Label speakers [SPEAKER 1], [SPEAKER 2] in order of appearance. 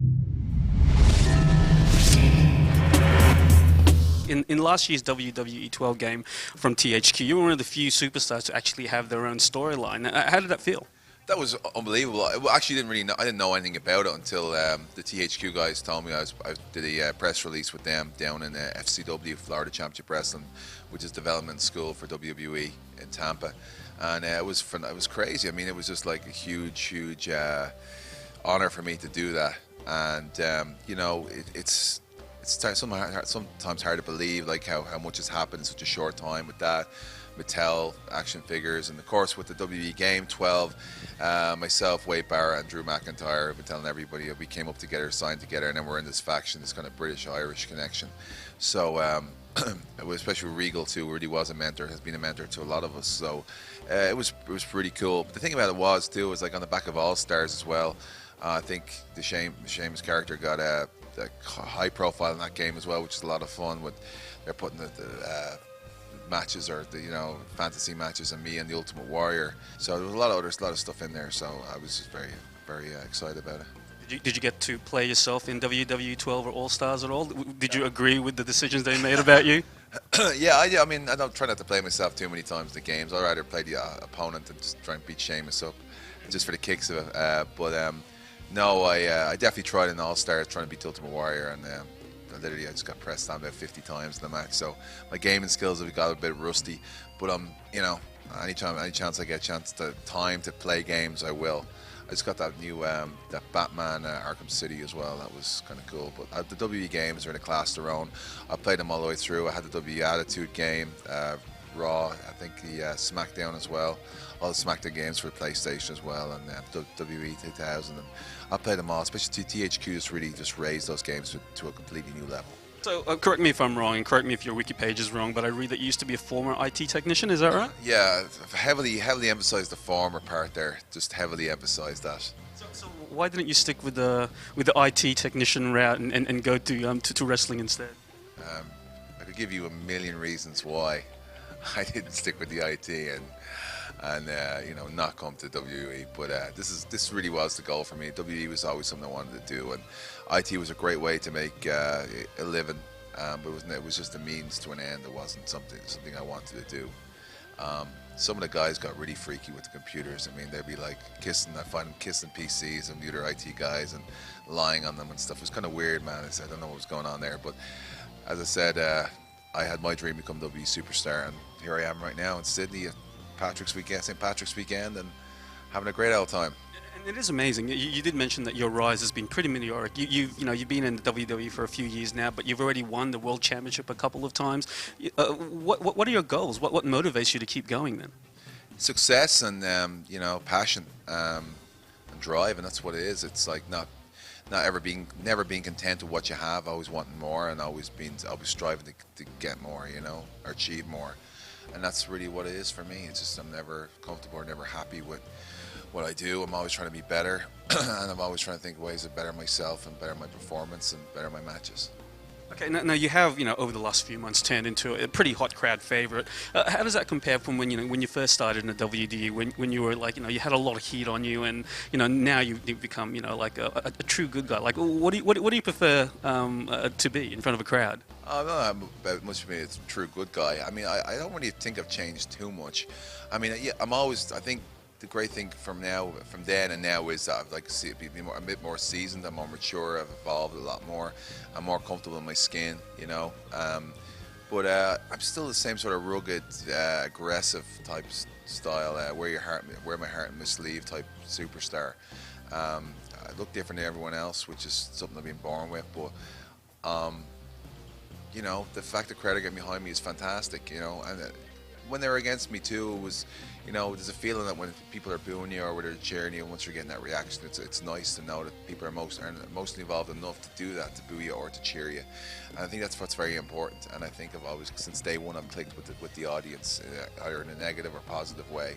[SPEAKER 1] In last year's WWE 12 game from THQ, you were one of the few superstars to actually have their own storyline. How did that feel?
[SPEAKER 2] That was unbelievable. I actually didn't really know. I didn't know anything about it until the THQ guys told me. I did a press release with them down in FCW, Florida Championship Wrestling, which is development school for WWE in Tampa, and it was crazy. I mean, it was just like a huge honor for me to do that, and it's sometimes hard to believe like how much has happened in such a short time with that. Mattel action figures, and of course with the WWE Game 12, myself, Wade Barrett, and Drew McIntyre have been telling everybody we came up together, signed together, and then we're in this faction, this kind of British-Irish connection. So especially with Regal too, really was a mentor, has been a mentor to a lot of us. So it was pretty cool. But the thing about it was like on the back of All Stars as well. I think the Sheamus character got a high profile in that game as well, which is a lot of fun. They're putting the matches or the fantasy matches and me and the Ultimate Warrior. So there was a lot of stuff in there. So I was just very excited about it.
[SPEAKER 1] Did you get to play yourself in WWE 12 or All Stars at all? Did you agree with the decisions they made about you?
[SPEAKER 2] Yeah, I mean, I don't try not to play myself too many times in the games. I'd rather play the opponent and just try and beat Sheamus up, just for the kicks of it. No, I definitely tried in All Stars trying to beat the Ultimate Warrior, and I just got pressed down about 50 times in the match. So my gaming skills have got a bit rusty. But any chance I get time to play games, I will. I just got that new that Batman Arkham City as well. That was kind of cool. But the WWE games are in a class of their own. I played them all the way through. I had the WWE Attitude game, Raw, I think the SmackDown as well. All the SmackDown games for PlayStation as well, and WWE 2000. And I played them all, especially THQ has really just raised those games to a completely new level.
[SPEAKER 1] So correct me if I'm wrong, and correct me if your wiki page is wrong, but I read that you used to be a former IT technician, is that right?
[SPEAKER 2] Yeah, heavily emphasized the former part there, just heavily emphasized that.
[SPEAKER 1] So why didn't you stick with the IT technician route and go to wrestling instead?
[SPEAKER 2] I could give you a million reasons why I didn't stick with the IT and not come to WWE, but this really was the goal for me. WWE was always something I wanted to do, and IT was a great way to make a living, but it was just a means to an end. It wasn't something I wanted to do. Some of the guys got really freaky with the computers. I mean, they'd be like kissing. I find them kissing PCs and the other IT guys and lying on them and stuff. It was kind of weird, man. I don't know what was going on there, but as I said, I had my dream to become WWE superstar, and here I am right now in Sydney at St. Patrick's weekend, and having a great old time.
[SPEAKER 1] And it is amazing. You did mention that your rise has been pretty meteoric. You've been in the WWE for a few years now, but you've already won the World Championship a couple of times. What are your goals? What motivates you to keep going then?
[SPEAKER 2] Success and passion and drive, and that's what it is. It's like never being content with what you have, always wanting more, and always striving to get more, or achieve more. And that's really what it is for me. It's just I'm never comfortable or never happy with what I do. I'm always trying to be better, and I'm always trying to think of ways to better myself and better my performance and better my matches.
[SPEAKER 1] Okay, now you have, over the last few months turned into a pretty hot crowd favorite. How does that compare from when you first started in the WDU, when you were like, you had a lot of heat on you, and now you've become, like a true good guy. Like, what do you prefer to be in front of a crowd?
[SPEAKER 2] I don't know about much of me. It's a true good guy. I mean, I don't really think I've changed too much. I mean, yeah, I think the great thing from then and now is that I'd like to see it be a bit more seasoned. I'm more mature. I've evolved a lot more. I'm more comfortable in my skin, But I'm still the same sort of rugged, aggressive type style. Wear my heart in my sleeve type superstar. I look different than everyone else, which is something I've been born with. But the fact the crowd are getting behind me is fantastic. And when they were against me too, it was, there's a feeling that when people are booing you or when they're cheering you, once you're getting that reaction, it's nice to know that people are mostly involved enough to do that, to boo you or to cheer you. And I think that's what's very important. And I think I've always, since day one, I've clicked with the audience, either in a negative or positive way.